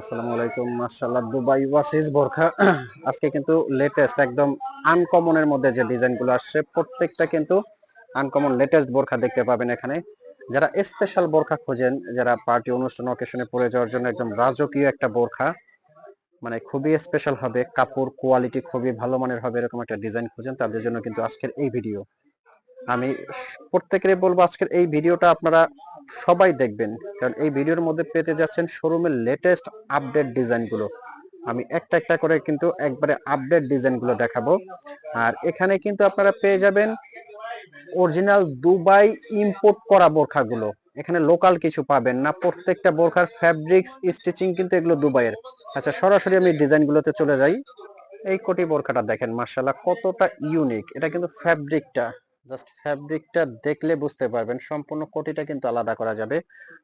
আসসালামু আলাইকুম। মাশাআল্লাহ, দুবাই ওয়াসিস বোরখা আজকে কিন্তু লেটেস্ট একদম আনকমনের মধ্যে যে ডিজাইনগুলো আসছে প্রত্যেকটা কিন্তু আনকমন লেটেস্ট বোরখা দেখতে পাবেন এখানে। যারা স্পেশাল বোরখা খোঁজেন, যারা পার্টি অনুষ্ঠান অকেশনে পরে যাওয়ার জন্য একদম রাজকীয় একটা বোরখা, মানে খুবই স্পেশাল হবে, কাপড় কোয়ালিটি খুবই ভালো মানের হবে, এরকম একটা ডিজাইন খোঁজেন তাদের জন্য কিন্তু আজকের এই ভিডিও। আমি প্রত্যেকেরই বলবো আজকের এই ভিডিওটা আপনারা সবাই দেখবেন, কারণ এই ভিডিওর মধ্যে পেতে যাচ্ছেন শোরুমের লেটেস্ট আপডেট ডিজাইনগুলো। আমি একটা একটা করে কিন্তু একবারে আপডেট ডিজাইনগুলো দেখাবো। আর এখানে কিন্তু আপনারা পেয়ে যাবেন অরিজিনাল দুবাই ইম্পোর্ট করা বোরখাগুলো। এখানে লোকাল কিছু পাবেন না, প্রত্যেকটা বোরখার ফ্যাব্রিক্স স্টিচিং কিন্তু এগুলো দুবাইয়ের। আচ্ছা, সরাসরি আমি ডিজাইনগুলোতে চলে যাই। এই কোটি বোরখাটা দেখেন, মাশাআল্লাহ কতটা ইউনিক। এটা কিন্তু ফ্যাব্রিকটা, জাস্ট ফ্যাব্রিকটা দেখলে বুঝতে পারবেন, সম্পূর্ণ কোটিটা কিন্তু আলাদা করা যাবে।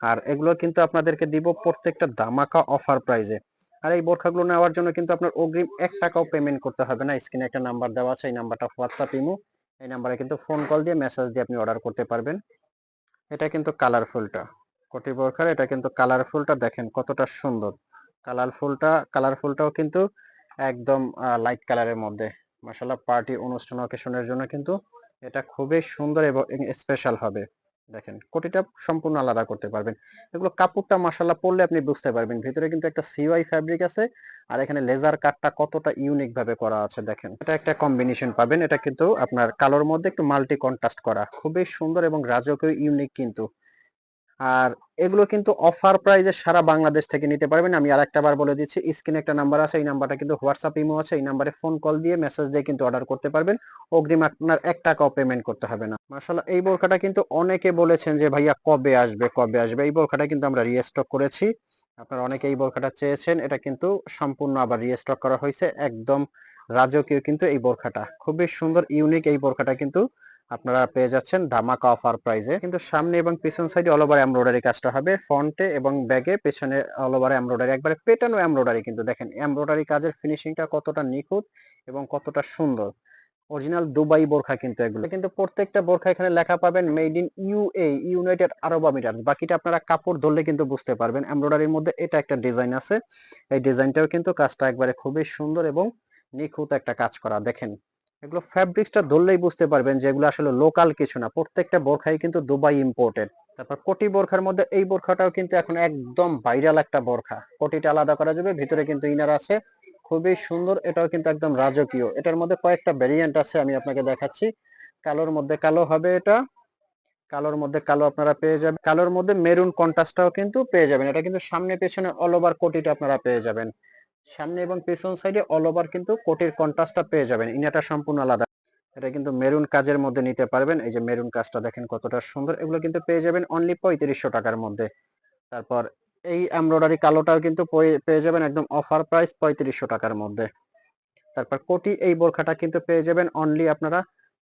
আর এগুলো কিন্তু আপনাদেরকে দিব প্রত্যেকটা ধামাকা অফার প্রাইজে। আর এই বোরখাগুলো নেওয়ার জন্য কিন্তু আপনার অগ্রিম 1 টাকাও পেমেন্ট করতে হবে না। স্ক্রিনে একটা নাম্বার দেওয়া আছে, এই নাম্বারটা হোয়াটসঅ্যাপ ইমো, এই নাম্বারে কিন্তু ফোন কল দিয়ে মেসেজ দিয়ে আপনি অর্ডার করতে পারবেন। এটা কিন্তু কালারফুলটা, কোটি বোরখার এটা কিন্তু কালারফুলটা দেখেন কতটা সুন্দর। কালারফুলটাও কিন্তু একদম লাইট কালারের মধ্যে। মাশাআল্লাহ, পার্টি অনুষ্ঠান অকেশনের জন্য কিন্তু এটা খুবই সুন্দর এবং স্পেশাল হবে। দেখেন কোটিটা সম্পূর্ণ আলাদা করতে পারবেন। এগুলো কাপড়টা মাশাআল্লাহ পরলে আপনি বুঝতে পারবেন ভিতরে কিন্তু একটা সিওয়াই ফ্যাব্রিক আছে। আর এখানে লেজার কাটটা কতটা ইউনিক ভাবে করা আছে দেখেন। এটা একটা কম্বিনেশন পাবেন, এটা কিন্তু আপনার কালোর মধ্যে একটু মাল্টি কন্ট্রাস্ট করা, খুবই সুন্দর এবং রাজকীয় ইউনিক কিন্তু। আর এগুলো কিন্তু অফার প্রাইজে সারা বাংলাদেশ থেকে নিতে পারবেন। আমি আরেকটা বার বলে দিচ্ছি, স্ক্রিনে একটা নাম্বার আছে, এই নাম্বারটা কিন্তু হোয়াটসঅ্যাপ ইমো আছে, এই নাম্বারে ফোন কল দিয়ে মেসেজ দিয়ে কিন্তু অর্ডার করতে পারবেন। অগ্রিম আপনার 1 টাকাও পেমেন্ট করতে হবে না। মাশাআল্লাহ, এই বোরখাটা কিন্তু অনেকে বলেছেন যে ভাইয়া কবে আসবে কবে আসবে। এই বোরখাটা কিন্তু আমরা রিস্টক করেছি। আপনারা অনেকে এই বোরখাটা চেয়েছেন, এটা কিন্তু সম্পূর্ণ আবার রিস্টক করা হয়েছে। একদম রাজকীয় কিন্তু এই বোরখাটা, খুবই সুন্দর ইউনিক এই বোরখাটা কিন্তু আপনারা পেয়ে যাচ্ছেন ধামাকা অফার প্রাইজে। কিন্তু সামনে এবং পিছন সাইডে অল ওভার এমব্রয়ডারি কাজটা হবে, ফ্রন্টে এবং ব্যাগে পেছনে অল ওভার এমব্রয়ডারি, একবারে পেটানো এমব্রয়ডারি। কিন্তু দেখেন এমব্রয়ডারি কাজের ফিনিশিংটা কতটা নিখুঁত এবং কতটা সুন্দর। অরিজিনাল দুবাই বোরখা কিন্তু এগুলো, কিন্তু প্রত্যেকটা বোরখা এখানে লেখা পাবেন মেড ইন ইউএ, ইউনাইটেড আরব আমিরাত। বাকিটা আপনারা কাপড় ধরলে কিন্তু বুঝতে পারবেন। এমব্রয়ডারির মধ্যে এটা একটা ডিজাইন আছে, এই ডিজাইনটাও কিন্তু কাজটা একবারে খুবই সুন্দর এবং নিখুঁত একটা কাজ করা। দেখেন এগুলো ফ্যাব্রিক্সটা ধরলেই বুঝতে পারবেন যে এগুলো আসলে লোকাল কিছু না, প্রত্যেকটা বোরখাই কিন্তু দুবাই ইম্পোর্টেড। তারপর কোটি বোরখার মধ্যে এই বোরখাটাও কিন্তু এখন একদম ভাইরাল একটা বোরখা। কোটিটা আলাদা করা যাবে, ভিতরে কিন্তু ইনার আছে, খুবই সুন্দর। এটাও কিন্তু একদম রাজকীয়। এটার মধ্যে কয়েকটা ভেরিয়েন্ট আছে, আমি আপনাকে দেখাচ্ছি। কালোর মধ্যে কালো হবে এটা, কালোর মধ্যে কালো আপনারা পেয়ে যাবেন, কালোর মধ্যে মেরুন কন্ট্রাস্টটাও কিন্তু পেয়ে যাবেন। এটা কিন্তু সামনে পেছনে অল ওভার কোটিটা আপনারা পেয়ে যাবেন। সামনে এবং পেছন সাইডে অল ওভার কিন্তু কোটির কন্ট্রাস্টটা পেয়ে যাবেন। ইনারটা সম্পূর্ণ আলাদা। এটা কিন্তু মেরুন কাজের মধ্যে নিতে পারবেন। এই যে মেরুন কাজটা দেখেন কতটা সুন্দর। এগুলো কিন্তু পেয়ে যাবেন অনলি 3500 টাকার মধ্যে। তারপর এই এমব্রয়ডারি কালোটাও কিন্তু পেয়ে যাবেন একদম অফার প্রাইস 3500 টাকার মধ্যে। তারপর কোটি এই বোরখাটা কিন্তু পেয়ে যাবেন অনলি আপনারা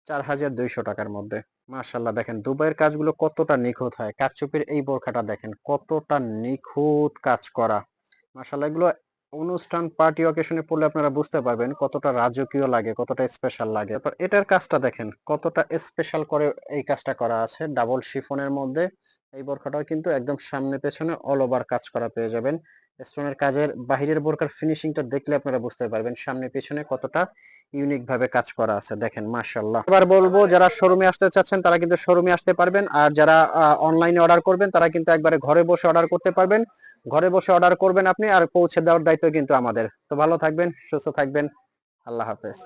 4200 টাকার মধ্যে। মাশাআল্লাহ, দেখেন দুবাইয়ের কাজগুলো কতটা নিখুঁত হয়। কারচুপির এই বোরখাটা দেখেন কতটা নিখুঁত কাজ করা। মাশাআল্লাহ, এগুলো অনুষ্ঠান পার্টি অকেশনে পড়লে আপনারা বুঝতে পারবেন কতটা রাজকীয় লাগে, কতটা স্পেশাল লাগে। তারপর এটার কাজটা দেখেন কতটা স্পেশাল করে এই কাজটা করা আছে, ডাবল শিফনের মধ্যে। এই বোরখাটাও কিন্তু একদম সামনে পেছনে অল ওভার কাজ করা পেয়ে যাবেন। স্টোনের কাজের বাহিরের বোরকার ফিনিশিংটা দেখলে আপনারা বুঝতে পারবেন সামনে পেছনে কতটা ইউনিক ভাবে কাজ করা আছে। দেখেন মাশাআল্লাহ। এবার বলবো যারা শোরুমে আসতে চাচ্ছেন তারা কিন্তু শোরুমে আসতে পারবেন, আর যারা অনলাইনে অর্ডার করবেন তারা কিন্তু একবারে ঘরে বসে অর্ডার করতে পারবেন। ঘরে বসে অর্ডার করবেন আপনি, আর পৌঁছে দেওয়ার দায়িত্ব কিন্তু আমাদের। তো ভালো থাকবেন, সুস্থ থাকবেন, আল্লাহ হাফেজ।